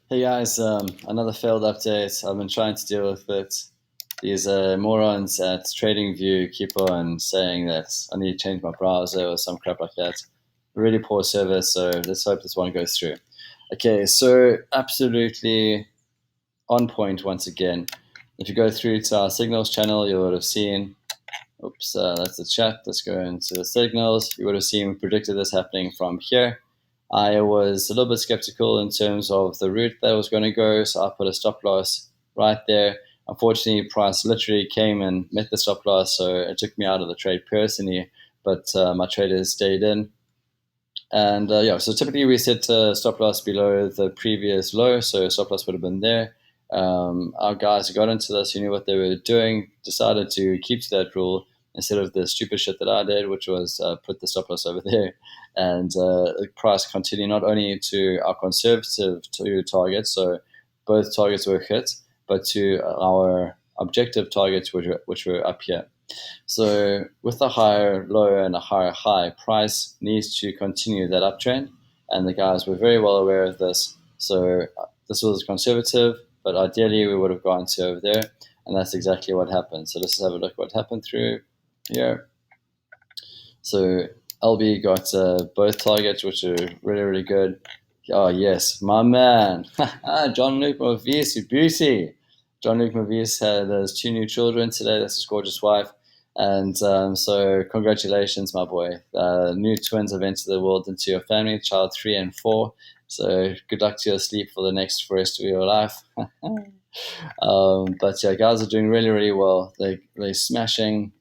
Hey guys, another failed update. I've been trying to deal with it. These morons at TradingView keep on saying that I need to change my browser or some crap like that. Really poor service, so let's hope this one goes through. Okay, so absolutely on point once again. If you go through to our signals channel, you would have seen, oops, that's the chat. Let's go into the signals. You would have seen we predicted this happening from here. I was a little bit skeptical in terms of the route that was going to go, so I put a stop loss right there. Unfortunately, price literally came and met the stop loss, so it took me out of the trade personally, but my traders stayed in. And yeah, so typically we set stop loss below the previous low, so stop loss would have been there. Our guys who got into this, who knew what they were doing, decided to keep to that rule instead of the stupid shit that I did, which was put the stop loss over there. And the price continued not only to our conservative two targets, so both targets were hit, but to our objective targets, which were up here. So with a higher low and a higher high, price needs to continue that uptrend, and the guys were very well aware of this. So this was conservative, but ideally we would have gone to over there, and that's exactly what happened. So let's have a look what happened through here. So LB got both targets, which are really, really good. Oh, yes, my man. John-Luc Maurice, beauty. John-Luc Maurice had his two new children today. That's his gorgeous wife. And so congratulations, my boy. New twins have entered the world into your family, child 3 and 4. So good luck to your sleep for the rest of your life. But yeah, guys are doing really, really well. They're smashing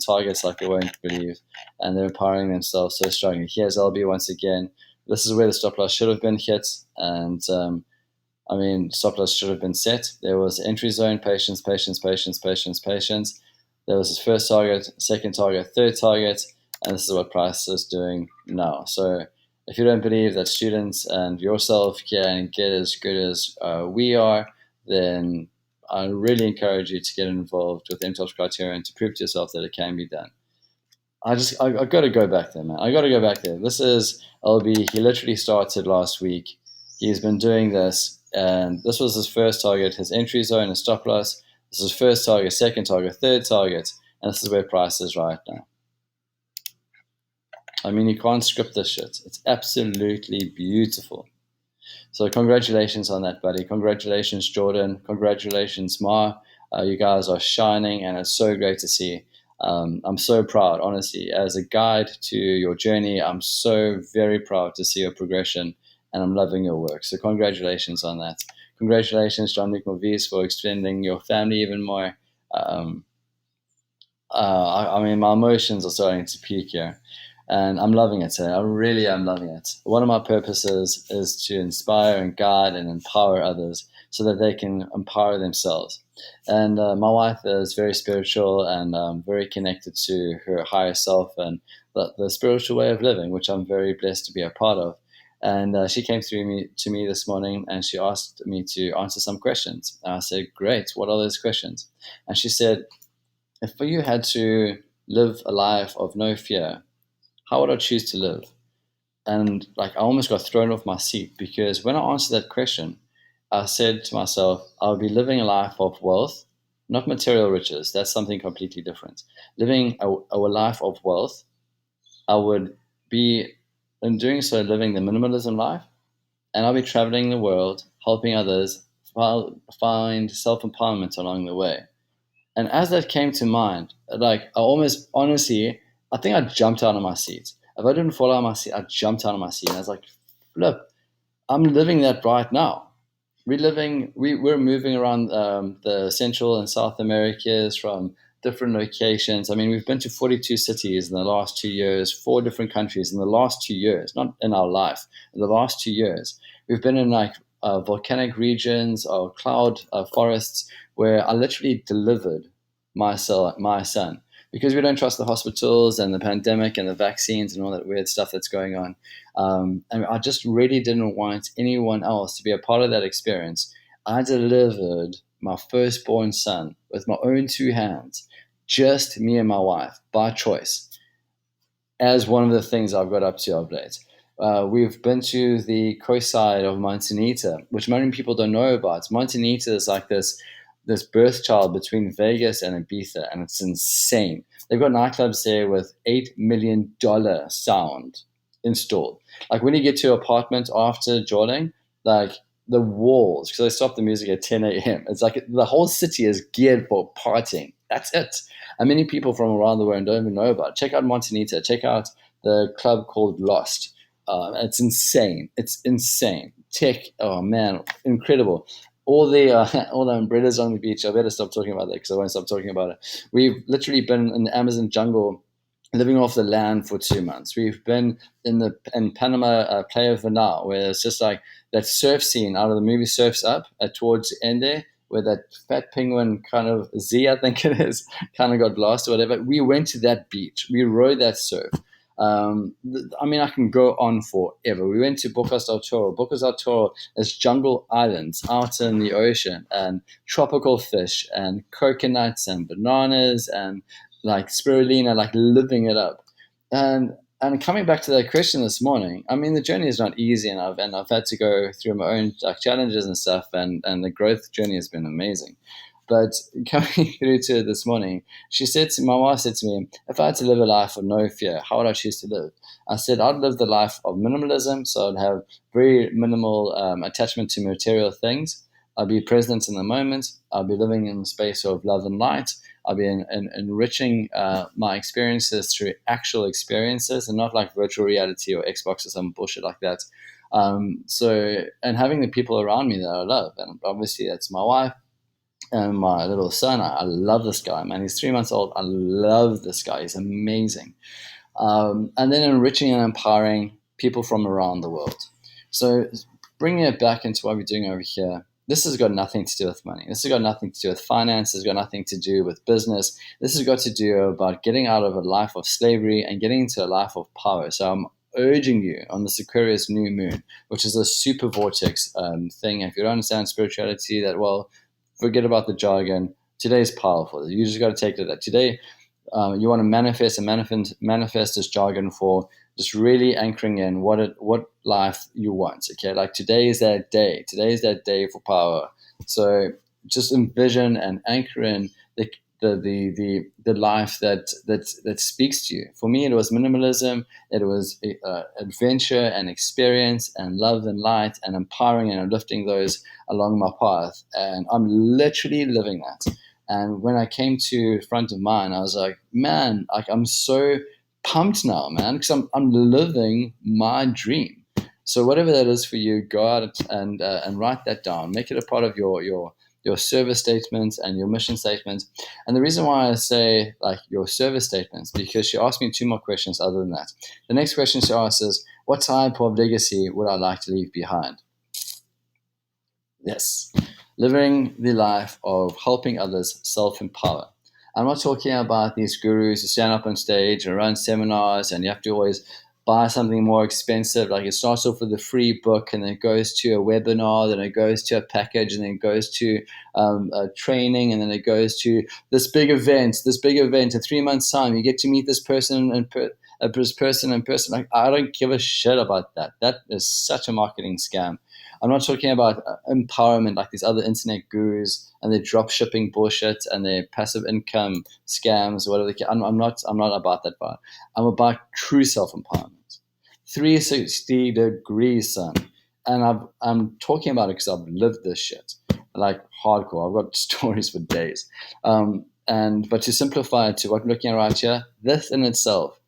targets like you won't believe, and they're empowering themselves so strongly. Here's LB once again. This is where the stop loss should have been hit, and stop loss should have been set. There was entry zone, patience, patience, patience, patience, patience. There was his first target, second target, third target, and this is what price is doing now. So if you don't believe that students and yourself can get as good as we are, then I really encourage you to get involved with MTOP's criteria and to prove to yourself that it can be done. I got to go back there, man. I got to go back there. This is LB. He literally started last week. He's been doing this, and this was his first target, his entry zone, his stop loss. This is his first target, second target, third target, and this is where price is right now. I mean, you can't script this shit. It's absolutely beautiful. So congratulations on that, buddy. Congratulations, Jordan. Congratulations, Ma. You guys are shining, and it's so great to see. I'm so proud, honestly. As a guide to your journey, I'm so very proud to see your progression, and I'm loving your work. So congratulations on that. Congratulations, John-Luc Maurice, for extending your family even more. My emotions are starting to peak here. And I'm loving it. I really am loving it. One of my purposes is to inspire and guide and empower others so that they can empower themselves. And my wife is very spiritual and very connected to her higher self and the spiritual way of living, which I'm very blessed to be a part of. And she came to me this morning and she asked me to answer some questions. And I said, great, what are those questions? And she said, if you had to live a life of no fear, how would I choose to live? And I almost got thrown off my seat because when I answered that question, I said to myself, I'll be living a life of wealth, not material riches. That's something completely different. Living a life of wealth, I would be, in doing so, living the minimalism life, and I'll be traveling the world, helping others find self-empowerment along the way. And as that came to mind, I almost honestly, I think I jumped out of my seat. If I didn't fall out of my seat, I jumped out of my seat. And I was like, flip, I'm living that right now. We're moving around the Central and South Americas from different locations. I mean, we've been to 42 cities in the last 2 years, 4 different countries in the last 2 years, not in our life, in the last 2 years. We've been in volcanic regions or cloud forests where I literally delivered my son because we don't trust the hospitals and the pandemic and the vaccines and all that weird stuff that's going on. And I just really didn't want anyone else to be a part of that experience. I delivered my firstborn son with my own 2 hands, just me and my wife, by choice, as one of the things I've got up to of late. We've been to the coast side of Montanita, which many people don't know about. Montanita is like this birth child between Vegas and Ibiza, and it's insane. They've got nightclubs there with $8 million sound installed. Like when you get to an apartment after Jordan, like the walls, because they stop the music at 10 a.m. It's like the whole city is geared for partying. That's it. And many people from around the world don't even know about it. Check out Montanita. Check out the club called Lost. It's insane. It's insane. Tech, oh man, incredible. All the umbrellas on the beach. I better stop talking about that because I won't stop talking about it. We've literally been in the Amazon jungle, living off the land for 2 months. We've been in Panama, Playa Vanal, where it's just like that surf scene out of the movie Surf's Up towards the end there, where that fat penguin kind of Z, I think it is, kind of got lost or whatever. We went to that beach. We rode that surf. I mean, I can go on forever. We went to Bocas del Toro. Bocas del Toro is jungle islands out in the ocean, and tropical fish and coconuts and bananas and like spirulina, like living it up. And coming back to that question this morning, I mean, the journey is not easy, and I've had to go through my own like challenges and stuff, and the growth journey has been amazing. But coming through to it this morning, my wife said to me, if I had to live a life of no fear, how would I choose to live? I said, I'd live the life of minimalism. So I'd have very minimal attachment to material things. I'd be present in the moment. I'd be living in the space of love and light. I'll be enriching my experiences through actual experiences and not like virtual reality or Xbox or some bullshit like that. And having the people around me that I love, and obviously that's my wife, and my little son. I love this guy, man. He's 3 months old. I love this guy. He's amazing. And then enriching and empowering people from around the world. So bringing it back into what we're doing over here, this has got nothing to do with money. This has got nothing to do with finance. It's got nothing to do with business. This has got to do about getting out of a life of slavery and getting into a life of power. So I'm urging you on this Aquarius new moon, which is a super vortex thing. If you don't understand spirituality that well, forget about the jargon. Today is powerful. You just got to take it that today you want to manifest this jargon for just really anchoring in what life you want. Okay, like today is that day. Today is that day for power. So just envision and anchor in the life that speaks to you. For me, it was minimalism. It was adventure and experience and love and light and empowering and uplifting those along my path. And I'm literally living that. And when I came to front of mine, I was like, man, like I'm so pumped now, man, because I'm living my dream. So whatever that is for you, go out and write that down. Make it a part of your service statements and your mission statements. And the reason why I say like your service statements, because she asked me two more questions other than that. The next question she asked is, what type of legacy would I like to leave behind? Yes, living the life of helping others self-empower. I'm not talking about these gurus who stand up on stage and run seminars and you have to always buy something more expensive. Like it starts off with a free book and then it goes to a webinar, then it goes to a package, and then it goes to a training, and then it goes to this big event. In 3 months' time, you get to meet this person in person. Like, I don't give a shit about that. That is such a marketing scam. I'm not talking about empowerment like these other internet gurus and their drop shipping bullshit and their passive income scams or whatever. I'm not about that part. I'm about true self-empowerment. 360 degrees, son. And I'm talking about it because I've lived this shit. Like hardcore. I've got stories for days. But to simplify it to what I'm looking at right here, this in itself,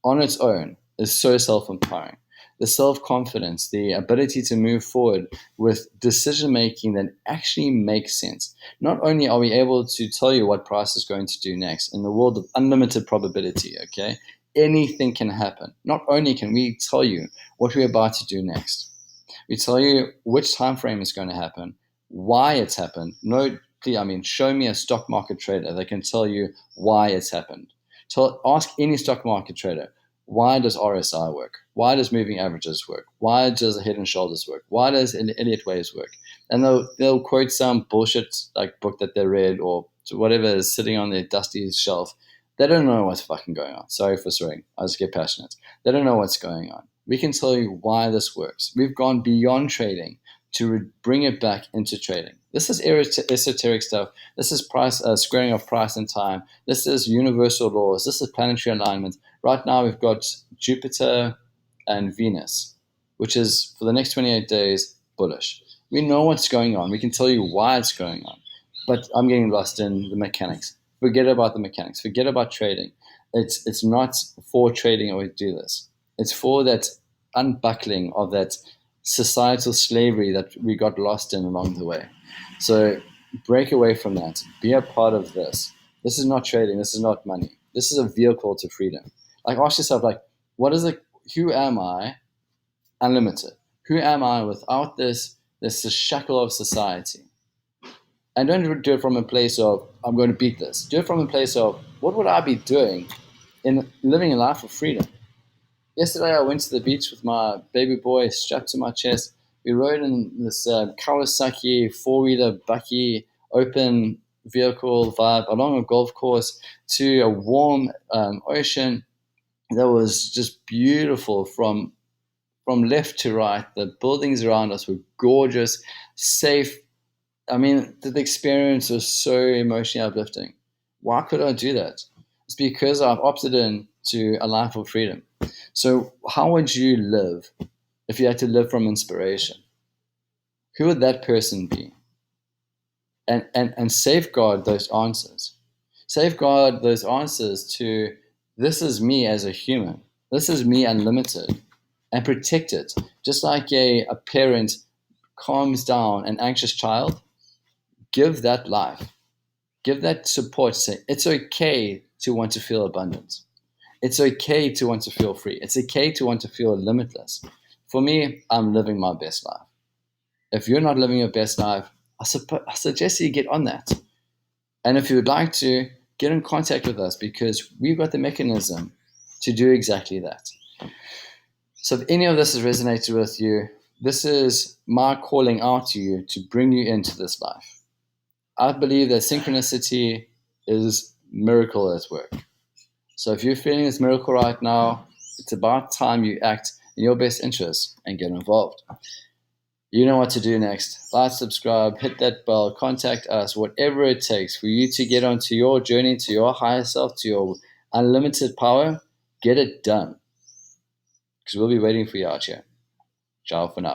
on its own, is so self-empowering. The self-confidence, the ability to move forward with decision-making that actually makes sense. Not only are we able to tell you what price is going to do next in the world of unlimited probability, okay? Anything can happen. Not only can we tell you what we're about to do next, we tell you which time frame is going to happen, why it's happened. Show me a stock market trader that can tell you why it's happened. Ask any stock market trader, why does RSI work? Why does moving averages work? Why does the head and shoulders work? Why does Elliott Waves work? And they'll quote some bullshit like book that they read or whatever is sitting on their dusty shelf. They don't know what's fucking going on. Sorry for swearing. I just get passionate. They don't know what's going on. We can tell you why this works. We've gone beyond trading to bring it back into trading. This is esoteric stuff. This is price squaring of price and time. This is universal laws. This is planetary alignment. Right now we've got Jupiter and Venus, which is for the next 28 days bullish. We know what's going on. We can tell you why it's going on. But I'm getting lost in the mechanics. Forget about the mechanics. Forget about trading. It's not for trading that we do this. It's for that unbuckling of that societal slavery that we got lost in along the way. So break away from that. Be a part of this. This is not trading. This is not money. This is a vehicle to freedom. Like, ask yourself, like, what is it? Who am I? Unlimited. Who am I without this shackle of society? And don't do it from a place of, I'm going to beat this. Do it from a place of, what would I be doing in living a life of freedom? Yesterday, I went to the beach with my baby boy strapped to my chest. We rode in this Kawasaki four-wheeler bucky open vehicle vibe along a golf course to a warm ocean that was just beautiful from left to right. The buildings around us were gorgeous, safe. I mean, the experience was so emotionally uplifting. Why could I do that? It's because I've opted in to a life of freedom. So how would you live if you had to live from inspiration? Who would that person be? And safeguard those answers. Safeguard those answers to, this is me as a human. This is me unlimited. And protect it. Just like a parent calms down an anxious child, give that life. Give that support to say, it's okay to want to feel abundant. It's okay to want to feel free. It's okay to want to feel limitless. For me, I'm living my best life. If you're not living your best life, I suggest you get on that. And if you would like to, get in contact with us, because we've got the mechanism to do exactly that. So if any of this has resonated with you, this is my calling out to you to bring you into this life. I believe that synchronicity is miracle at work. So if you're feeling this miracle right now, it's about time you act in your best interest and get involved. You know what to do next. Like, subscribe, hit that bell, contact us, whatever it takes for you to get onto your journey to your higher self, to your unlimited power. Get it done. Because we'll be waiting for you out here. Ciao for now.